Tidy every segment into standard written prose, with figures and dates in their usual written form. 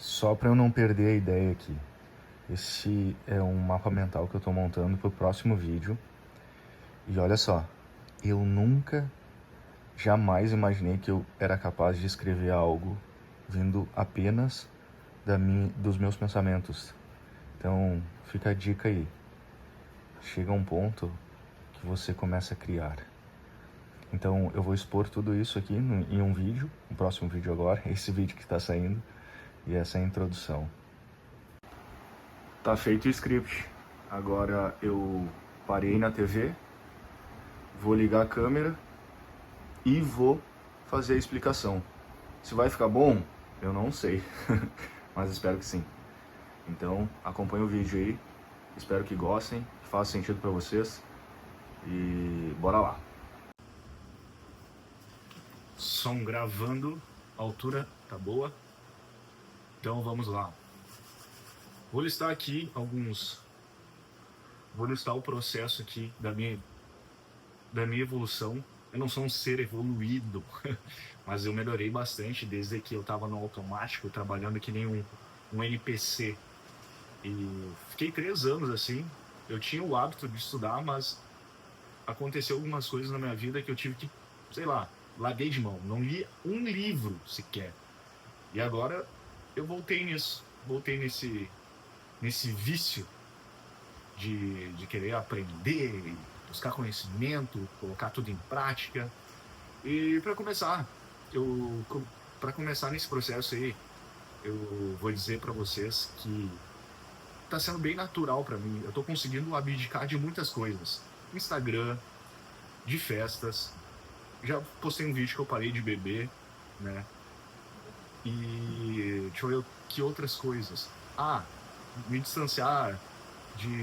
Só para eu não perder a ideia aqui, esse é um mapa mental que eu estou montando para o próximo vídeo. E olha só, eu nunca, jamais imaginei que eu era capaz de escrever algo vindo apenas dos meus pensamentos. Então fica a dica aí, chega um ponto que você começa a criar. Então eu vou expor tudo isso aqui em um vídeo, um próximo vídeo agora, esse vídeo que está saindo, e essa é a introdução. Tá feito o script. Agora eu parei na TV, vou ligar a câmera e vou fazer a explicação. Se vai ficar bom, eu não sei, mas espero que sim. Então acompanhe o vídeo aí, espero que gostem, que faça sentido para vocês e bora lá. Som gravando, a altura tá boa, então vamos lá. Vou listar aqui vou listar o processo aqui da minha evolução. Eu não sou um ser evoluído, mas eu melhorei bastante desde que eu estava no automático, trabalhando que nem um NPC. E fiquei 3 anos assim. Eu tinha o hábito de estudar, mas aconteceu algumas coisas na minha vida que eu tive que, sei lá, larguei de mão. Não li um livro sequer. E agora eu voltei nesse vício de querer aprender, buscar conhecimento, colocar tudo em prática. E para começar nesse processo aí, eu vou dizer para vocês que tá sendo bem natural para mim. Eu tô conseguindo abdicar de muitas coisas. Instagram, de festas. Já postei um vídeo que eu parei de beber, né? E deixa eu ver que outras coisas. Me distanciar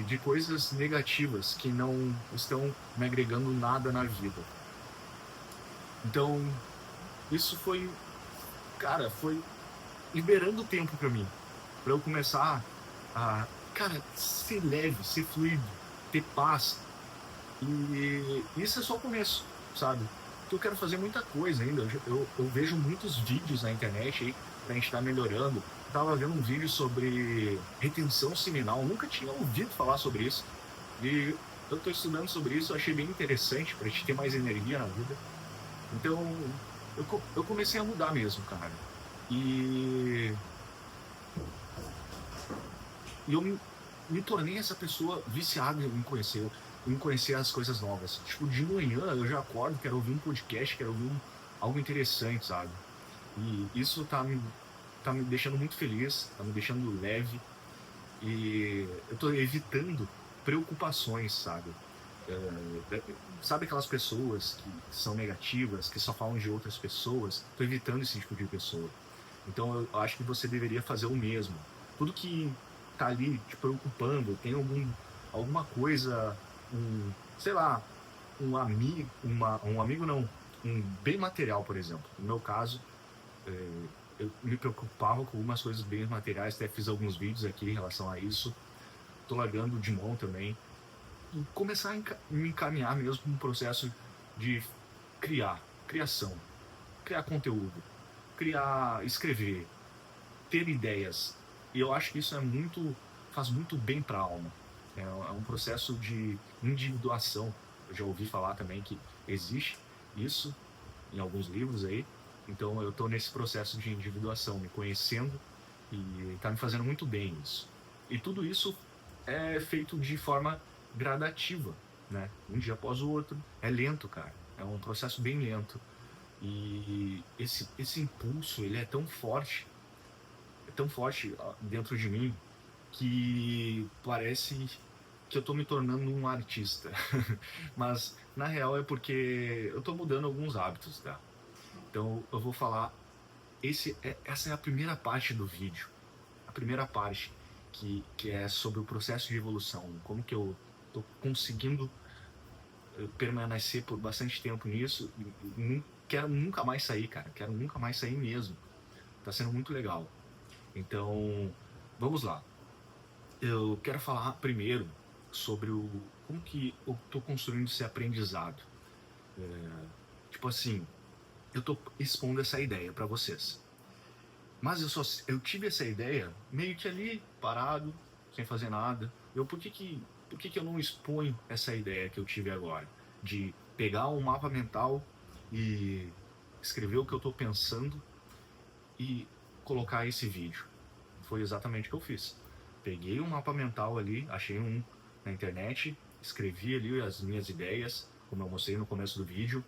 de coisas negativas que não estão me agregando nada na vida. Então, isso foi liberando tempo para mim, para eu começar cara, ser leve, ser fluido, ter paz. E isso é só o começo, sabe? Porque eu quero fazer muita coisa ainda. Eu vejo muitos vídeos na internet aí pra gente estar melhorando. Eu tava vendo um vídeo sobre retenção seminal, nunca tinha ouvido falar sobre isso. E eu tô estudando sobre isso, eu achei bem interessante pra gente ter mais energia na vida. Então, eu comecei a mudar mesmo, cara. E E eu me tornei essa pessoa viciada em conhecer as coisas novas. Tipo, de manhã eu já acordo, quero ouvir um podcast, quero ouvir algo interessante, sabe? E isso tá me deixando muito feliz, tá me deixando leve. E eu tô evitando preocupações, sabe? Sabe aquelas pessoas que são negativas, que só falam de outras pessoas? Tô evitando esse tipo de pessoa. Então eu acho que você deveria fazer o mesmo. Tudo que tá ali te preocupando, tem alguma coisa, sei lá, um amigo não, um bem material, por exemplo. No meu caso, eu me preocupava com algumas coisas bem materiais, até fiz alguns vídeos aqui em relação a isso. Tô largando de mão também. E começar a me encaminhar mesmo para um processo de criação, criar conteúdo, escrever, ter ideias. E eu acho que isso faz muito bem para a alma. É um processo de individuação. Eu já ouvi falar também que existe isso em alguns livros aí. Então eu estou nesse processo de individuação, me conhecendo, e está me fazendo muito bem isso. E tudo isso é feito de forma gradativa, né? Um dia após o outro. É lento, cara. É um processo bem lento. E esse impulso, ele é tão forte dentro de mim, que parece que eu tô me tornando um artista. Mas, na real, é porque eu tô mudando alguns hábitos, tá? Então, eu vou falar, essa é a primeira parte do vídeo. A primeira parte, que é sobre o processo de evolução. Como que eu tô conseguindo permanecer por bastante tempo nisso. Não quero nunca mais sair, cara. Quero nunca mais sair mesmo. Tá sendo muito legal. Então, vamos lá. Eu quero falar primeiro sobre como que eu tô construindo esse aprendizado. Tipo assim, eu tô expondo essa ideia para vocês. Mas eu tive essa ideia meio que ali, parado, sem fazer nada. Por que que eu não exponho essa ideia que eu tive agora? De pegar um mapa mental e escrever o que eu estou pensando e colocar esse vídeo. Foi exatamente o que eu fiz. Peguei um mapa mental ali, achei um na internet, escrevi ali as minhas ideias, como eu mostrei no começo do vídeo,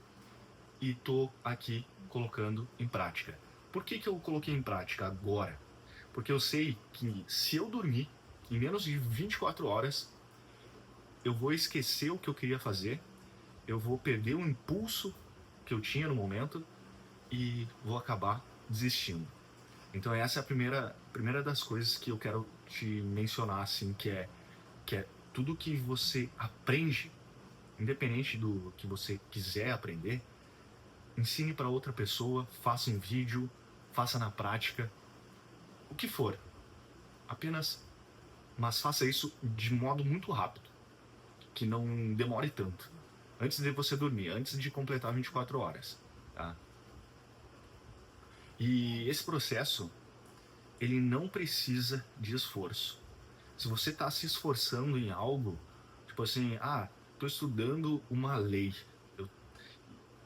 e tô aqui colocando em prática. Por que que eu coloquei em prática agora? Porque eu sei que se eu dormir em menos de 24 horas, eu vou esquecer o que eu queria fazer, eu vou perder o impulso que eu tinha no momento e vou acabar desistindo. Então essa é a primeira das coisas que eu quero te mencionar, assim, que é tudo que você aprende, independente do que você quiser aprender, ensine para outra pessoa, faça um vídeo, faça na prática, o que for. Apenas, mas faça isso de modo muito rápido, que não demore tanto. Antes de você dormir, antes de completar 24 horas, tá? E esse processo, ele não precisa de esforço. Se você está se esforçando em algo, tipo assim, estou estudando uma lei. Eu,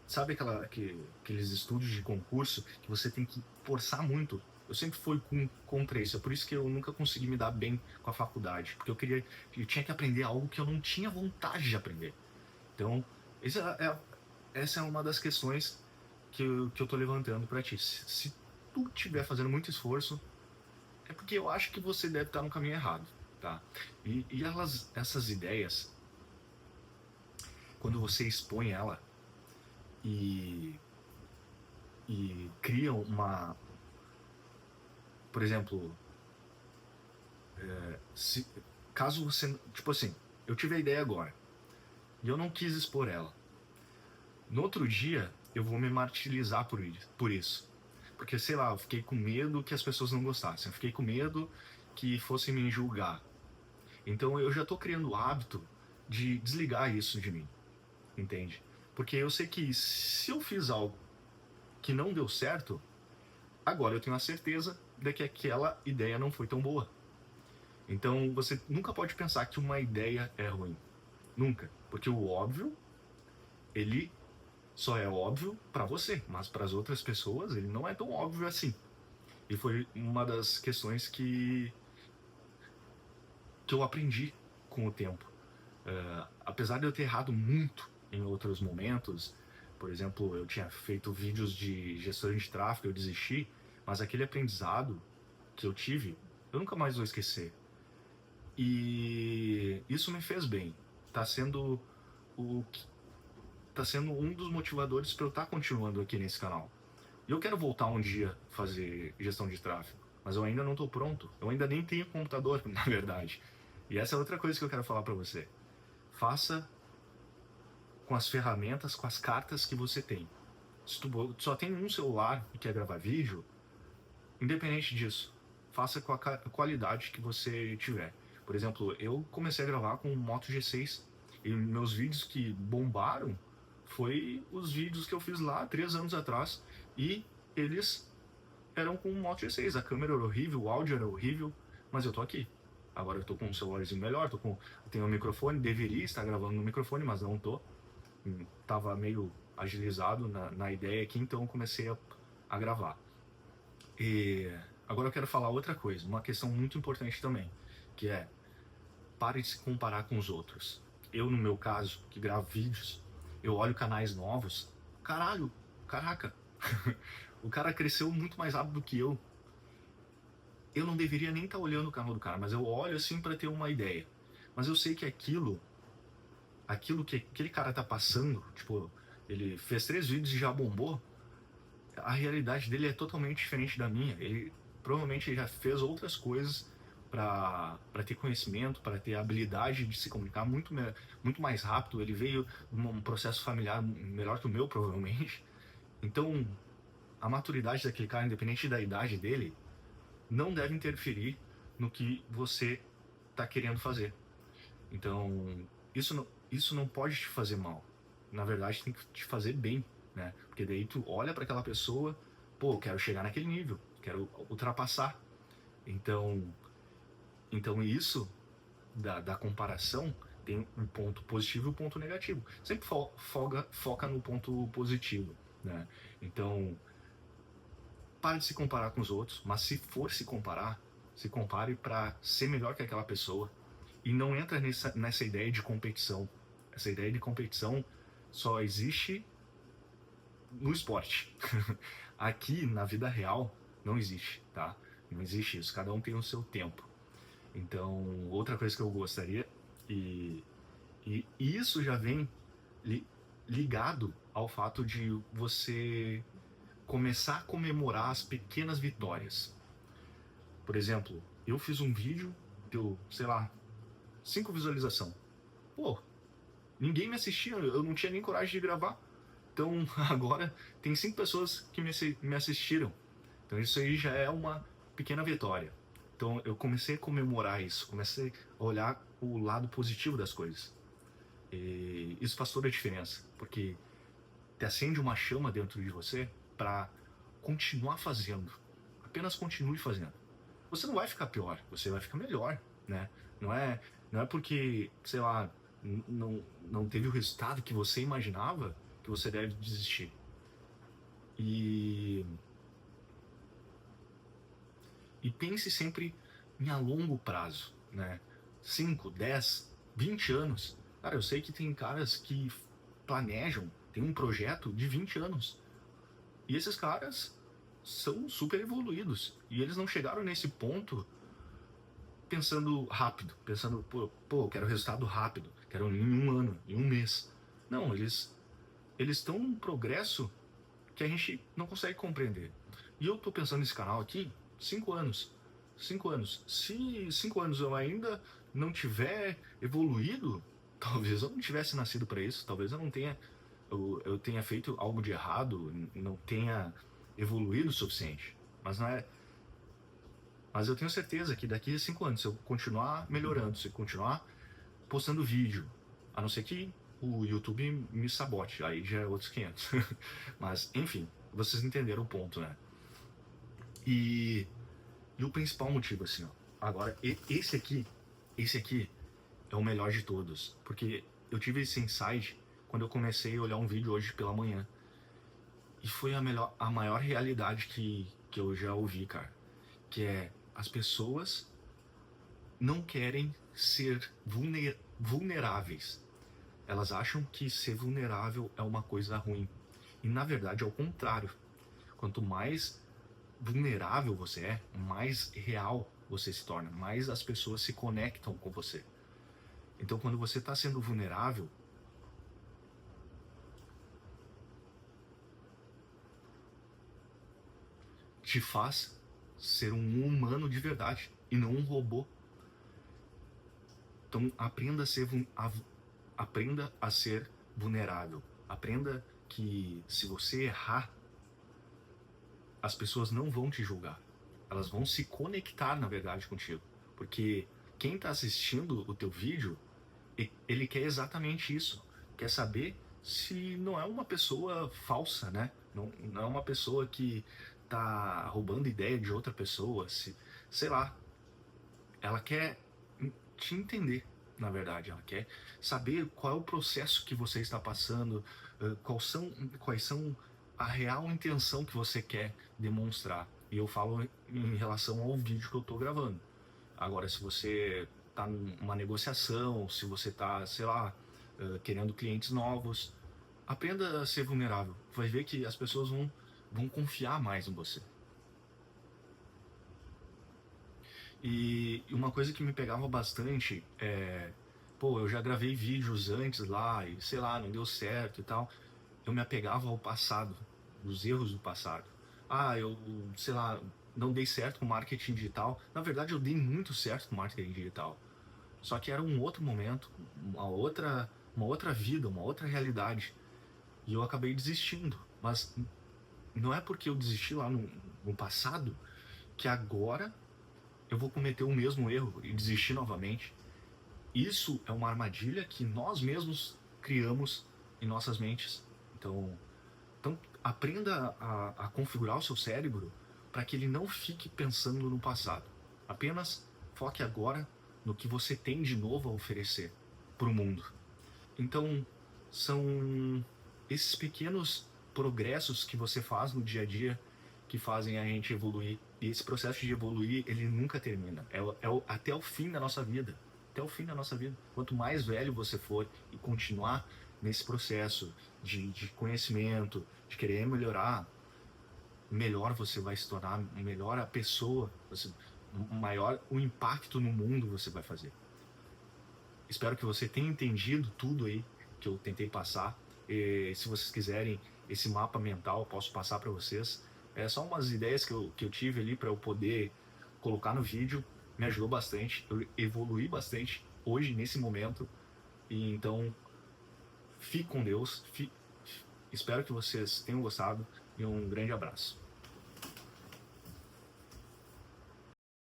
sabe aqueles estudos de concurso que você tem que forçar muito? Eu sempre fui contra isso, é por isso que eu nunca consegui me dar bem com a faculdade, porque eu tinha que aprender algo que eu não tinha vontade de aprender. Então, essa é uma das questões que eu tô levantando para ti. Se tu estiver fazendo muito esforço, é porque eu acho que você deve estar no caminho errado, tá? E essas ideias, quando você expõe ela e, e cria por exemplo, se, caso você, tipo assim, eu tive a ideia agora e eu não quis expor ela. No outro dia, eu vou me martirizar por isso. Porque, sei lá, eu fiquei com medo que as pessoas não gostassem, eu fiquei com medo que fossem me julgar. Então eu já tô criando o hábito de desligar isso de mim, entende? Porque eu sei que se eu fiz algo que não deu certo, agora eu tenho a certeza de que aquela ideia não foi tão boa. Então você nunca pode pensar que uma ideia é ruim. Nunca. Porque o óbvio, ele só é óbvio para você, mas para as outras pessoas ele não é tão óbvio assim. E foi uma das questões que eu aprendi com o tempo. Apesar de eu ter errado muito em outros momentos, por exemplo, eu tinha feito vídeos de gestão de tráfego, eu desisti, mas aquele aprendizado que eu tive, eu nunca mais vou esquecer. E isso me fez bem. Tá sendo o tá sendo um dos motivadores para eu estar continuando aqui nesse canal. E eu quero voltar um dia fazer gestão de tráfego, mas eu ainda não estou pronto. Eu ainda nem tenho computador, na verdade. E essa é outra coisa que eu quero falar para você. Faça com as ferramentas, com as cartas que você tem. Se tu só tem um celular e quer gravar vídeo, independente disso, faça com a qualidade que você tiver. Por exemplo, eu comecei a gravar com o Moto G6 e meus vídeos que bombaram foi os vídeos que eu fiz lá 3 anos atrás e eles eram com o Moto G6. A câmera era horrível, o áudio era horrível, mas eu tô aqui. Agora eu tô com um celularzinho melhor, eu tenho um microfone, deveria estar gravando no microfone, mas não tô. Tava meio agilizado na ideia aqui, então eu comecei a gravar. E agora eu quero falar outra coisa, uma questão muito importante também, que é pare de se comparar com os outros. Eu, no meu caso, que gravo vídeos, eu olho canais novos, caralho, caraca, o cara cresceu muito mais rápido que eu. Eu não deveria nem estar olhando o canal do cara, mas eu olho assim para ter uma ideia. Mas eu sei que aquilo que aquele cara tá passando, tipo, ele fez 3 vídeos e já bombou, a realidade dele é totalmente diferente da minha. Ele provavelmente já fez outras coisas para ter conhecimento, para ter habilidade de se comunicar muito mais rápido. Ele veio de um processo familiar melhor que o meu, provavelmente. Então, a maturidade daquele cara, independente da idade dele, não deve interferir no que você está querendo fazer. Então, isso não pode te fazer mal. Na verdade, tem que te fazer bem, né? Porque daí tu olha para aquela pessoa, pô, eu quero chegar naquele nível, quero ultrapassar. Então, então isso da comparação tem um ponto positivo e um ponto negativo. Sempre foca no ponto positivo, né? Então, pare de se comparar com os outros, mas se for se comparar, se compare para ser melhor que aquela pessoa. E não entra nessa ideia de competição. Essa ideia de competição só existe no esporte. Aqui, na vida real, não existe, tá? Não existe isso. Cada um tem o seu tempo. Então, outra coisa que eu gostaria, e, e isso já vem ligado ao fato de você começar a comemorar as pequenas vitórias. Por exemplo, eu fiz um vídeo, deu, sei lá, 5 visualizações. Pô, ninguém me assistia, eu não tinha nem coragem de gravar. Então agora tem 5 pessoas que me assistiram. Então isso aí já é uma pequena vitória. Então eu comecei a comemorar isso, comecei a olhar o lado positivo das coisas. E isso faz toda a diferença, porque te acende uma chama dentro de você para continuar fazendo. Apenas continue fazendo. Você não vai ficar pior, você vai ficar melhor, né? Não é porque, sei lá, não teve o resultado que você imaginava que você deve desistir. E pense sempre em a longo prazo, né? 5, 10, 20 anos. Cara, eu sei que tem caras que planejam, tem um projeto de 20 anos. E esses caras são super evoluídos. E eles não chegaram nesse ponto pensando rápido, pensando, pô, quero resultado rápido, quero em um ano, em um mês. Não, eles estão num progresso que a gente não consegue compreender. E eu tô pensando nesse canal aqui, 5 anos. 5 anos. Se 5 anos eu ainda não tiver evoluído, talvez eu não tivesse nascido para isso, talvez eu não tenha eu tenha feito algo de errado, não tenha evoluído o suficiente. Mas não é. Mas eu tenho certeza que daqui a 5 anos, se eu continuar melhorando, se eu continuar postando vídeo, a não ser que o YouTube me sabote, aí já é outros 500. Mas, enfim, vocês entenderam o ponto, né? E o principal motivo, assim, ó. Agora, esse aqui é o melhor de todos. Porque eu tive esse insight quando eu comecei a olhar um vídeo hoje pela manhã. E foi a maior realidade que eu já ouvi, cara. Que é, as pessoas não querem ser vulneráveis. Elas acham que ser vulnerável é uma coisa ruim. E na verdade é o contrário. Quanto mais vulnerável você é, mais real você se torna, mais as pessoas se conectam com você. Então quando você está sendo vulnerável, te faz ser um humano de verdade e não um robô. Então aprenda a ser vulnerável. Aprenda que se você errar, as pessoas não vão te julgar. Elas vão se conectar, na verdade, contigo. Porque quem está assistindo o teu vídeo, ele quer exatamente isso. Quer saber se não é uma pessoa falsa, né? Não é uma pessoa que tá roubando ideia de outra pessoa. Sei lá. Ela quer te entender, na verdade. Ela quer saber qual é o processo que você está passando, quais são a real intenção que você quer demonstrar. E eu falo em relação ao vídeo que eu estou gravando. Agora, se você está numa negociação, se você está, sei lá, querendo clientes novos, aprenda a ser vulnerável. Vai ver que as pessoas vão confiar mais em você. E uma coisa que me pegava bastante é, pô, eu já gravei vídeos antes lá e sei lá, não deu certo e tal. Eu me apegava ao passado, os erros do passado. Ah, eu, sei lá, não dei certo com marketing digital. Na verdade, eu dei muito certo com marketing digital. Só que era um outro momento, uma outra vida, uma outra realidade. E eu acabei desistindo. Mas não é porque eu desisti lá no passado que agora eu vou cometer o mesmo erro e desistir novamente. Isso é uma armadilha que nós mesmos criamos em nossas mentes. Então aprenda a configurar o seu cérebro para que ele não fique pensando no passado. Apenas foque agora no que você tem de novo a oferecer para o mundo. Então, são esses pequenos progressos que você faz no dia a dia que fazem a gente evoluir. E esse processo de evoluir, ele nunca termina. Até o fim da nossa vida. Até o fim da nossa vida. Quanto mais velho você for e continuar nesse processo de conhecimento, de querer melhorar, melhor você vai se tornar, melhor a pessoa, maior o impacto no mundo você vai fazer. Espero que você tenha entendido tudo aí que eu tentei passar. E, se vocês quiserem esse mapa mental, posso passar para vocês. É só umas ideias que eu tive ali para eu poder colocar no vídeo. Me ajudou bastante, eu evolui bastante hoje, nesse momento. E então, fique com Deus. Espero que vocês tenham gostado e um grande abraço.